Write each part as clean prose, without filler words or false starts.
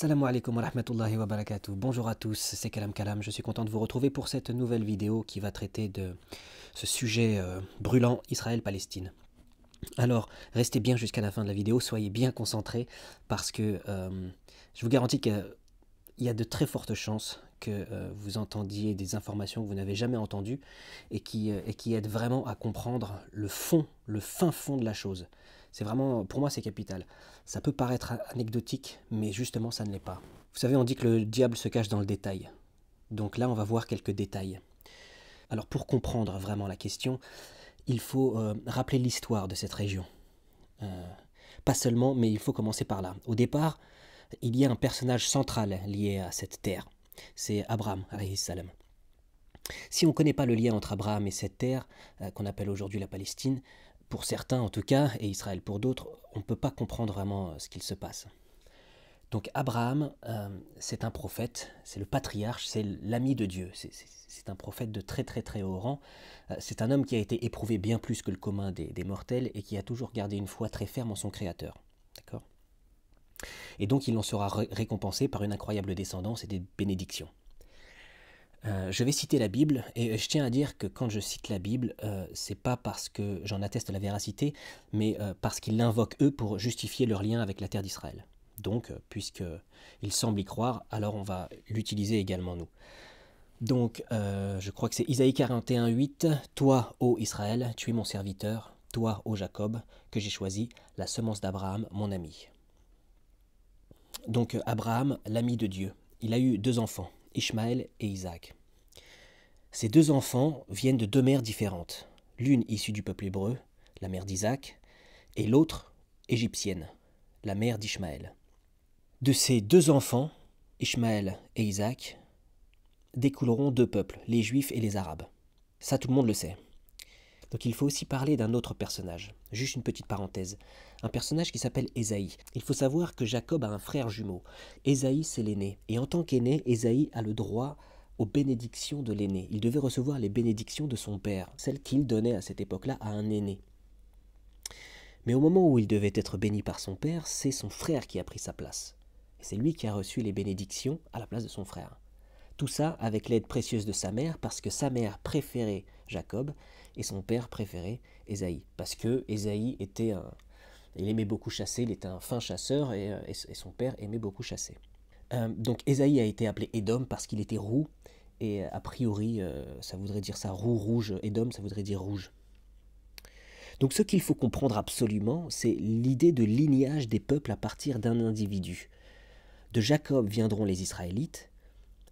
Assalamu alaikum wa rahmatullahi wa barakatuh. Bonjour à tous, c'est Kalam Kalam. Je suis content de vous retrouver pour cette nouvelle vidéo qui va traiter de ce sujet brûlant, Israël-Palestine. Alors, restez bien jusqu'à la fin de la vidéo, soyez bien concentrés parce que je vous garantis qu'il y a de très fortes chances que vous entendiez des informations que vous n'avez jamais entendues et qui aident vraiment à comprendre le fond, le fin fond de la chose. C'est vraiment, pour moi, c'est capital. Ça peut paraître anecdotique, mais justement, ça ne l'est pas. Vous savez, on dit que le diable se cache dans le détail. Donc là, on va voir quelques détails. Alors, pour comprendre vraiment la question, il faut rappeler l'histoire de cette région. Pas seulement, mais il faut commencer par là. Au départ, il y a un personnage central lié à cette terre. C'est Abraham, alayhi salam. Si on ne connaît pas le lien entre Abraham et cette terre, qu'on appelle aujourd'hui la Palestine, pour certains en tout cas, et Israël pour d'autres, on ne peut pas comprendre vraiment ce qu'il se passe. Donc Abraham, c'est un prophète, c'est le patriarche, c'est l'ami de Dieu, c'est un prophète de très très très haut rang. C'est un homme qui a été éprouvé bien plus que le commun des mortels et qui a toujours gardé une foi très ferme en son Créateur. D'accord ? Et donc il en sera récompensé par une incroyable descendance et des bénédictions. Je vais citer la Bible, et je tiens à dire que quand je cite la Bible, c'est pas parce que j'en atteste la véracité, mais parce qu'ils l'invoquent eux pour justifier leur lien avec la terre d'Israël. Donc, puisqu'ils semblent y croire, alors on va l'utiliser également nous. Donc, je crois que c'est Isaïe 41:8, « Toi, ô Israël, tu es mon serviteur, toi, ô Jacob, que j'ai choisi, la semence d'Abraham, mon ami. » Donc, Abraham, l'ami de Dieu, il a eu 2 enfants, Ishmaël et Isaac. Ces 2 enfants viennent de 2 mères différentes, l'une issue du peuple hébreu, la mère d'Isaac, et l'autre égyptienne, la mère d'Ishmaël. De ces 2 enfants, Ishmaël et Isaac, découleront 2 peuples, les Juifs et les Arabes. Ça, tout le monde le sait. Donc il faut aussi parler d'un autre personnage, juste une petite parenthèse, un personnage qui s'appelle Ésaïe. Il faut savoir que Jacob a un frère jumeau. Ésaïe, c'est l'aîné, et en tant qu'aîné, Ésaïe a le droit aux bénédictions de l'aîné. Il devait recevoir les bénédictions de son père, celles qu'il donnait à cette époque-là à un aîné. Mais au moment où il devait être béni par son père, c'est son frère qui a pris sa place. Et c'est lui qui a reçu les bénédictions à la place de son frère. Tout ça avec l'aide précieuse de sa mère, parce que sa mère préférait Jacob et son père préférait Ésaïe. Parce que Ésaïe il aimait beaucoup chasser, il était un fin chasseur et son père aimait beaucoup chasser. Donc Ésaïe a été appelé Édom parce qu'il était roux, et a priori ça voudrait dire ça, roux, rouge, Édom ça voudrait dire rouge. Donc ce qu'il faut comprendre absolument, c'est l'idée de lignage des peuples à partir d'un individu. De Jacob viendront les Israélites,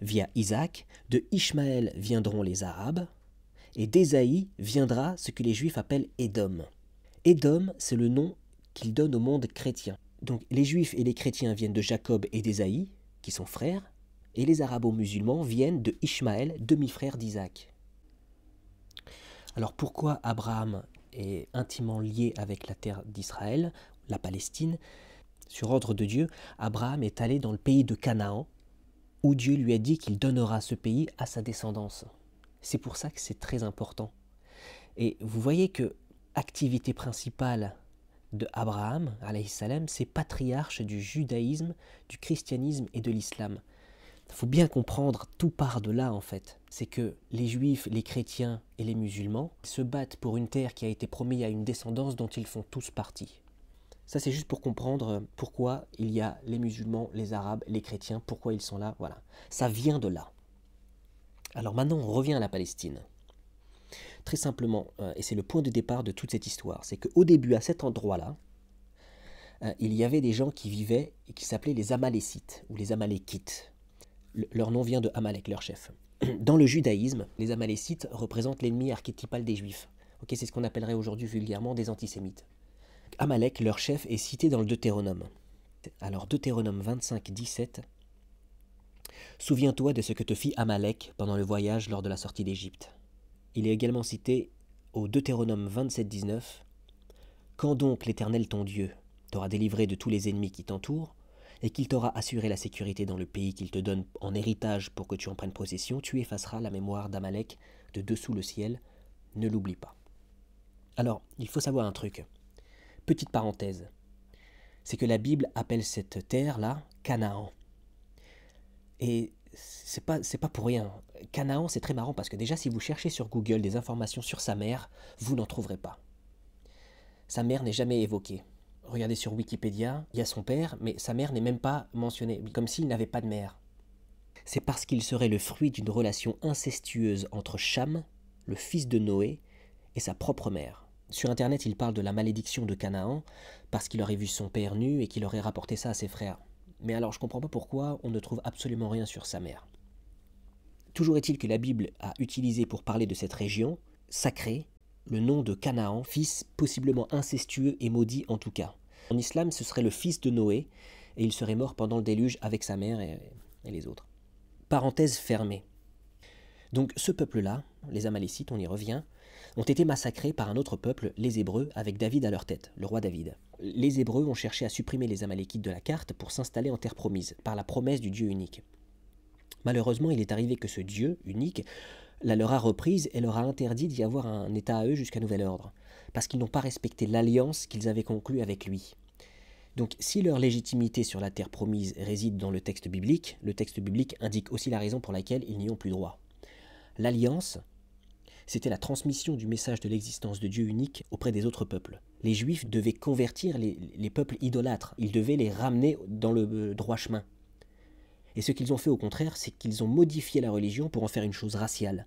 via Isaac, de Ishmaël viendront les Arabes, et d'Ésaïe viendra ce que les Juifs appellent Édom. Édom, c'est le nom qu'il donne au monde chrétien. Donc les Juifs et les chrétiens viennent de Jacob et d'Ésaïe, qui sont frères, et les arabo-musulmans viennent de Ishmaël, demi-frère d'Isaac. Alors pourquoi Abraham est intimement lié avec la terre d'Israël, la Palestine? Sur ordre de Dieu, Abraham est allé dans le pays de Canaan, où Dieu lui a dit qu'il donnera ce pays à sa descendance. C'est pour ça que c'est très important. Et vous voyez que l'activité principale de Abraham, alayhi salam, c'est patriarche du judaïsme, du christianisme et de l'islam. Il faut bien comprendre, tout part de là en fait. C'est que les juifs, les chrétiens et les musulmans se battent pour une terre qui a été promise à une descendance dont ils font tous partie. Ça c'est juste pour comprendre pourquoi il y a les musulmans, les arabes, les chrétiens, pourquoi ils sont là, voilà. Ça vient de là. Alors maintenant on revient à la Palestine. Très simplement, et c'est le point de départ de toute cette histoire, c'est qu'au début, à cet endroit-là, il y avait des gens qui vivaient et qui s'appelaient les Amalécites, ou les Amalékites. Leur nom vient de Amalek, leur chef. Dans le judaïsme, les Amalécites représentent l'ennemi archétypal des Juifs. Okay, c'est ce qu'on appellerait aujourd'hui vulgairement des antisémites. Amalek, leur chef, est cité dans le Deutéronome. Alors, Deutéronome 25, 17. « Souviens-toi de ce que te fit Amalek pendant le voyage lors de la sortie d'Égypte. » Il est également cité au Deutéronome 27, 19. « Quand donc l'Éternel ton Dieu t'aura délivré de tous les ennemis qui t'entourent, et qu'il t'aura assuré la sécurité dans le pays qu'il te donne en héritage pour que tu en prennes possession, tu effaceras la mémoire d'Amalek de dessous le ciel, ne l'oublie pas. » Alors, il faut savoir un truc. Petite parenthèse, c'est que la Bible appelle cette terre-là Canaan. Et c'est pas pour rien. Canaan, c'est très marrant parce que déjà, si vous cherchez sur Google des informations sur sa mère, vous n'en trouverez pas. Sa mère n'est jamais évoquée. Regardez sur Wikipédia, il y a son père, mais sa mère n'est même pas mentionnée, comme s'il n'avait pas de mère. C'est parce qu'il serait le fruit d'une relation incestueuse entre Cham, le fils de Noé, et sa propre mère. Sur internet, il parle de la malédiction de Canaan, parce qu'il aurait vu son père nu et qu'il aurait rapporté ça à ses frères. Mais alors je comprends pas pourquoi on ne trouve absolument rien sur sa mère. Toujours est-il que la Bible a utilisé pour parler de cette région sacrée le nom de Canaan, fils possiblement incestueux et maudit en tout cas. En islam, ce serait le fils de Noé, et il serait mort pendant le déluge avec sa mère et les autres. Parenthèse fermée. Donc ce peuple-là, les Amalécites, on y revient, ont été massacrés par un autre peuple, les Hébreux, avec David à leur tête, le roi David. Les Hébreux ont cherché à supprimer les Amalécites de la carte pour s'installer en terre promise, par la promesse du Dieu unique. Malheureusement, il est arrivé que ce Dieu unique la leur a reprise et leur a interdit d'y avoir un état à eux jusqu'à nouvel ordre, parce qu'ils n'ont pas respecté l'alliance qu'ils avaient conclue avec lui. Donc si leur légitimité sur la terre promise réside dans le texte biblique indique aussi la raison pour laquelle ils n'y ont plus droit. L'alliance, c'était la transmission du message de l'existence de Dieu unique auprès des autres peuples. Les Juifs devaient convertir les peuples idolâtres, ils devaient les ramener dans le droit chemin. Et ce qu'ils ont fait au contraire, c'est qu'ils ont modifié la religion pour en faire une chose raciale.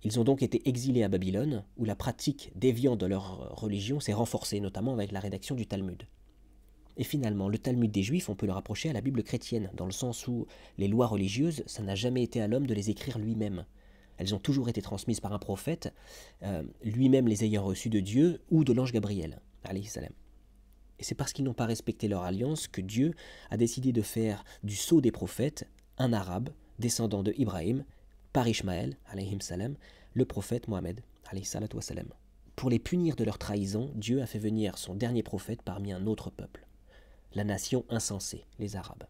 Ils ont donc été exilés à Babylone, où la pratique déviante de leur religion s'est renforcée, notamment avec la rédaction du Talmud. Et finalement, le Talmud des Juifs, on peut le rapprocher à la Bible chrétienne, dans le sens où les lois religieuses, ça n'a jamais été à l'homme de les écrire lui-même. Elles ont toujours été transmises par un prophète, lui-même les ayant reçues de Dieu ou de l'ange Gabriel, alayhi salam. Et c'est parce qu'ils n'ont pas respecté leur alliance que Dieu a décidé de faire du sceau des prophètes un arabe, descendant de Ibrahim, par Ishmaël, alayhi salam, le prophète Mohammed, alayhi salatu wa salam. Pour les punir de leur trahison, Dieu a fait venir son dernier prophète parmi un autre peuple, la nation insensée, les Arabes.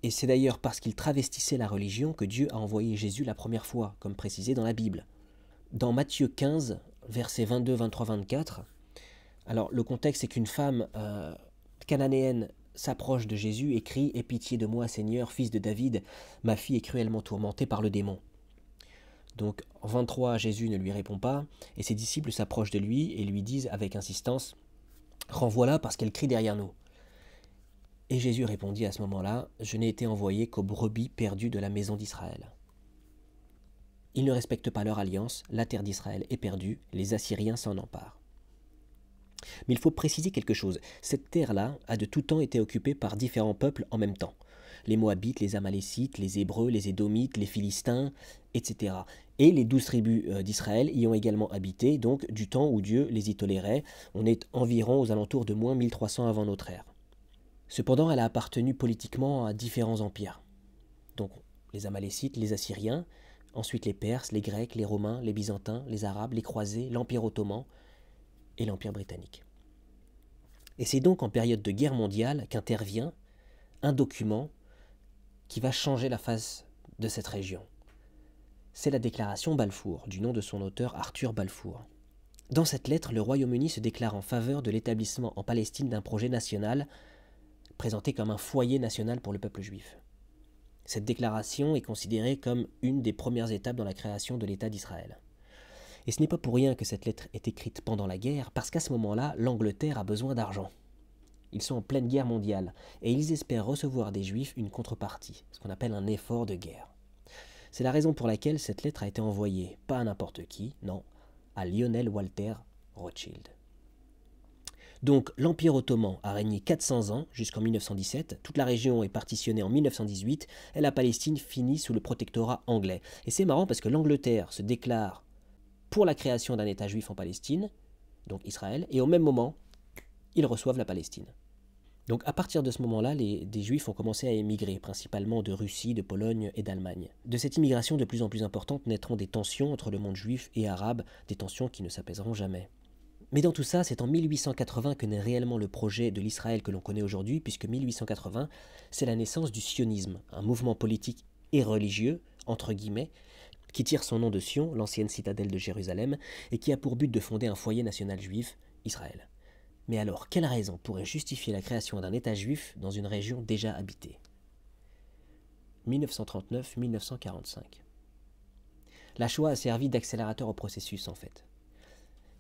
Et c'est d'ailleurs parce qu'ils travestissaient la religion que Dieu a envoyé Jésus la première fois, comme précisé dans la Bible. Dans Matthieu 15, versets 22, 23, 24, alors le contexte c'est qu'une femme cananéenne s'approche de Jésus et crie « Aie pitié de moi, Seigneur, fils de David, ma fille est cruellement tourmentée par le démon. » Donc en 23, Jésus ne lui répond pas, et ses disciples s'approchent de lui et lui disent avec insistance « Renvoie-la parce qu'elle crie derrière nous. » Et Jésus répondit à ce moment-là « Je n'ai été envoyé qu'aux brebis perdues de la maison d'Israël. » Ils ne respectent pas leur alliance, la terre d'Israël est perdue, les Assyriens s'en emparent. Mais il faut préciser quelque chose, cette terre-là a de tout temps été occupée par différents peuples en même temps. Les Moabites, les Amalécites, les Hébreux, les Édomites, les Philistins, etc. Et les 12 tribus d'Israël y ont également habité, donc du temps où Dieu les y tolérait. On est environ aux alentours de moins 1300 avant notre ère. Cependant, elle a appartenu politiquement à différents empires. Donc les Amalécites, les Assyriens, ensuite les Perses, les Grecs, les Romains, les Byzantins, les Arabes, les Croisés, l'Empire ottoman et l'Empire britannique. Et c'est donc en période de guerre mondiale qu'intervient un document qui va changer la face de cette région. C'est la déclaration Balfour, du nom de son auteur Arthur Balfour. Dans cette lettre, le Royaume-Uni se déclare en faveur de l'établissement en Palestine d'un projet national présenté comme un foyer national pour le peuple juif. Cette déclaration est considérée comme une des premières étapes dans la création de l'État d'Israël. Et ce n'est pas pour rien que cette lettre est écrite pendant la guerre, parce qu'à ce moment-là, l'Angleterre a besoin d'argent. Ils sont en pleine guerre mondiale, et ils espèrent recevoir des Juifs une contrepartie, ce qu'on appelle un effort de guerre. C'est la raison pour laquelle cette lettre a été envoyée, pas à n'importe qui, non, à Lionel Walter Rothschild. Donc l'Empire ottoman a régné 400 ans, jusqu'en 1917, toute la région est partitionnée en 1918, et la Palestine finit sous le protectorat anglais. Et c'est marrant parce que l'Angleterre se déclare pour la création d'un État juif en Palestine, donc Israël, et au même moment, ils reçoivent la Palestine. Donc à partir de ce moment-là, des Juifs ont commencé à émigrer, principalement de Russie, de Pologne et d'Allemagne. De cette immigration de plus en plus importante naîtront des tensions entre le monde juif et arabe, des tensions qui ne s'apaiseront jamais. Mais dans tout ça, c'est en 1880 que naît réellement le projet de l'Israël que l'on connaît aujourd'hui, puisque 1880, c'est la naissance du sionisme, un mouvement politique et religieux, entre guillemets, qui tire son nom de Sion, l'ancienne citadelle de Jérusalem, et qui a pour but de fonder un foyer national juif, Israël. Mais alors, quelle raison pourrait justifier la création d'un État juif dans une région déjà habitée? 1939-1945. La Shoah a servi d'accélérateur au processus en fait.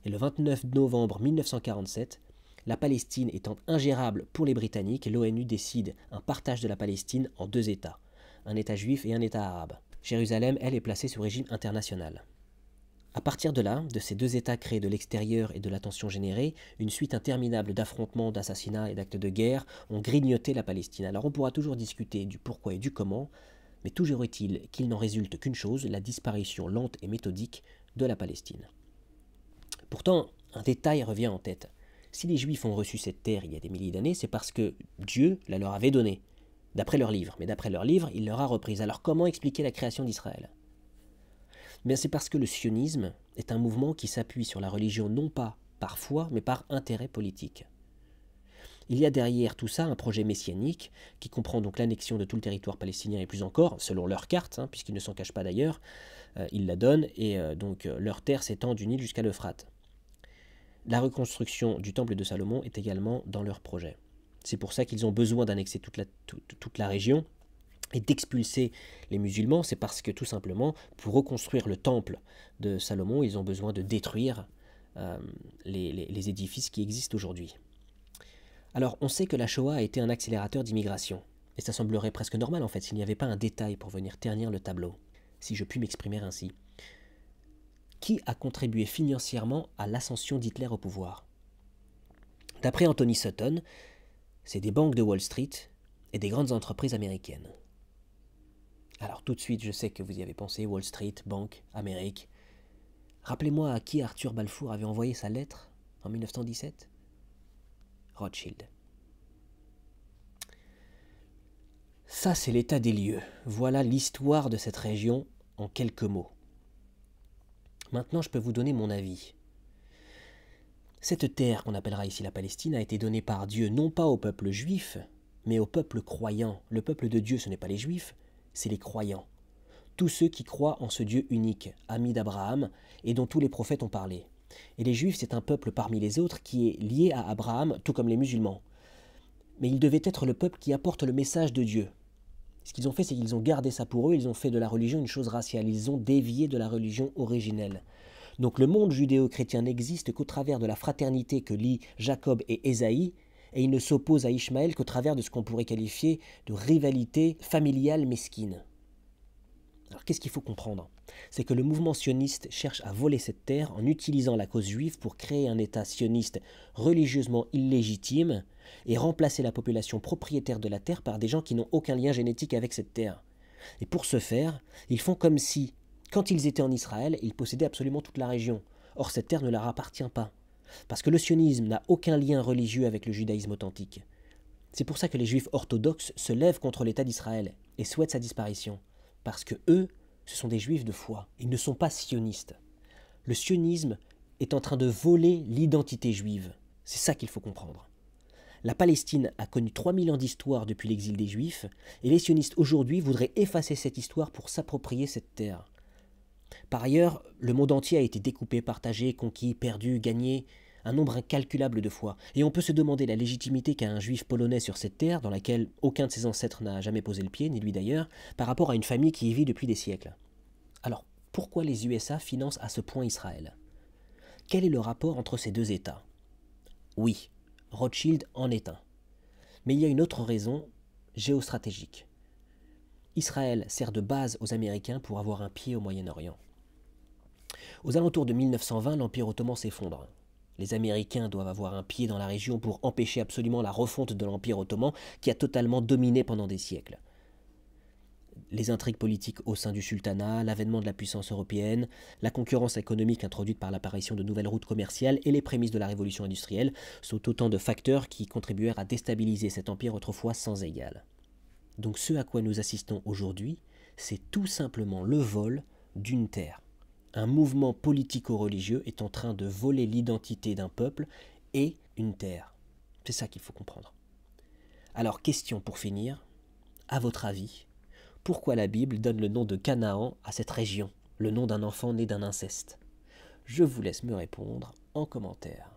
Et le 29 novembre 1947, la Palestine étant ingérable pour les Britanniques, l'ONU décide un partage de la Palestine en 2 États, un État juif et un État arabe. Jérusalem, elle, est placée sous régime international. À partir de là, de ces 2 États créés de l'extérieur et de la tension générée, une suite interminable d'affrontements, d'assassinats et d'actes de guerre ont grignoté la Palestine. Alors on pourra toujours discuter du pourquoi et du comment, mais toujours est-il qu'il n'en résulte qu'une chose, la disparition lente et méthodique de la Palestine. Pourtant, un détail revient en tête. Si les Juifs ont reçu cette terre il y a des milliers d'années, c'est parce que Dieu la leur avait donnée, d'après leur livre. Mais d'après leur livre, il leur a reprise. Alors comment expliquer la création d'Israël ? Bien, c'est parce que le sionisme est un mouvement qui s'appuie sur la religion non pas par foi, mais par intérêt politique. Il y a derrière tout ça un projet messianique qui comprend donc l'annexion de tout le territoire palestinien et plus encore, selon leur carte, puisqu'ils ne s'en cachent pas d'ailleurs, ils la donnent et donc leur terre s'étend du Nil jusqu'à l'Euphrate. La reconstruction du temple de Salomon est également dans leur projet. C'est pour ça qu'ils ont besoin d'annexer toute la région et d'expulser les musulmans. C'est parce que tout simplement, pour reconstruire le temple de Salomon, ils ont besoin de détruire les édifices qui existent aujourd'hui. Alors, on sait que la Shoah a été un accélérateur d'immigration. Et ça semblerait presque normal en fait, s'il n'y avait pas un détail pour venir ternir le tableau, si je puis m'exprimer ainsi. Qui a contribué financièrement à l'ascension d'Hitler au pouvoir ? D'après Anthony Sutton, c'est des banques de Wall Street et des grandes entreprises américaines. Alors tout de suite, je sais que vous y avez pensé, Wall Street, banque, Amérique. Rappelez-moi à qui Arthur Balfour avait envoyé sa lettre en 1917 ? Rothschild. Ça, c'est l'état des lieux. Voilà l'histoire de cette région en quelques mots. Maintenant, je peux vous donner mon avis. Cette terre qu'on appellera ici la Palestine a été donnée par Dieu non pas au peuple juif, mais au peuple croyant. Le peuple de Dieu, ce n'est pas les juifs, c'est les croyants. Tous ceux qui croient en ce Dieu unique, ami d'Abraham, et dont tous les prophètes ont parlé. Et les juifs, c'est un peuple parmi les autres qui est lié à Abraham, tout comme les musulmans. Mais ils devaient être le peuple qui apporte le message de Dieu. Ce qu'ils ont fait, c'est qu'ils ont gardé ça pour eux, ils ont fait de la religion une chose raciale, ils ont dévié de la religion originelle. Donc le monde judéo-chrétien n'existe qu'au travers de la fraternité que lient Jacob et Ésaïe, et il ne s'oppose à Ishmaël qu'au travers de ce qu'on pourrait qualifier de rivalité familiale mesquine. Alors qu'est-ce qu'il faut comprendre ? C'est que le mouvement sioniste cherche à voler cette terre en utilisant la cause juive pour créer un État sioniste religieusement illégitime et remplacer la population propriétaire de la terre par des gens qui n'ont aucun lien génétique avec cette terre. Et pour ce faire, ils font comme si, quand ils étaient en Israël, ils possédaient absolument toute la région. Or, cette terre ne leur appartient pas. Parce que le sionisme n'a aucun lien religieux avec le judaïsme authentique. C'est pour ça que les juifs orthodoxes se lèvent contre l'État d'Israël et souhaitent sa disparition. Parce que eux, ce sont des juifs de foi. Ils ne sont pas sionistes. Le sionisme est en train de voler l'identité juive. C'est ça qu'il faut comprendre. La Palestine a connu 3000 ans d'histoire depuis l'exil des Juifs, et les sionistes aujourd'hui voudraient effacer cette histoire pour s'approprier cette terre. Par ailleurs, le monde entier a été découpé, partagé, conquis, perdu, gagné, un nombre incalculable de fois. Et on peut se demander la légitimité qu'a un juif polonais sur cette terre, dans laquelle aucun de ses ancêtres n'a jamais posé le pied, ni lui d'ailleurs, par rapport à une famille qui y vit depuis des siècles. Alors, pourquoi les USA financent à ce point Israël ? Quel est le rapport entre ces deux États ? Oui, Rothschild en est un. Mais il y a une autre raison géostratégique. Israël sert de base aux Américains pour avoir un pied au Moyen-Orient. Aux alentours de 1920, l'Empire ottoman s'effondre. Les Américains doivent avoir un pied dans la région pour empêcher absolument la refonte de l'Empire ottoman qui a totalement dominé pendant des siècles. Les intrigues politiques au sein du sultanat, l'avènement de la puissance européenne, la concurrence économique introduite par l'apparition de nouvelles routes commerciales et les prémices de la révolution industrielle sont autant de facteurs qui contribuèrent à déstabiliser cet empire autrefois sans égal. Donc ce à quoi nous assistons aujourd'hui, c'est tout simplement le vol d'une terre. Un mouvement politico-religieux est en train de voler l'identité d'un peuple et une terre. C'est ça qu'il faut comprendre. Alors, question pour finir, à votre avis, pourquoi la Bible donne le nom de Canaan à cette région, le nom d'un enfant né d'un inceste ? Je vous laisse me répondre en commentaire.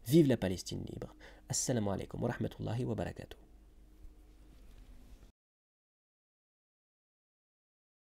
Vive la Palestine libre. Assalamu alaikum wa rahmatullahi wa barakatuh.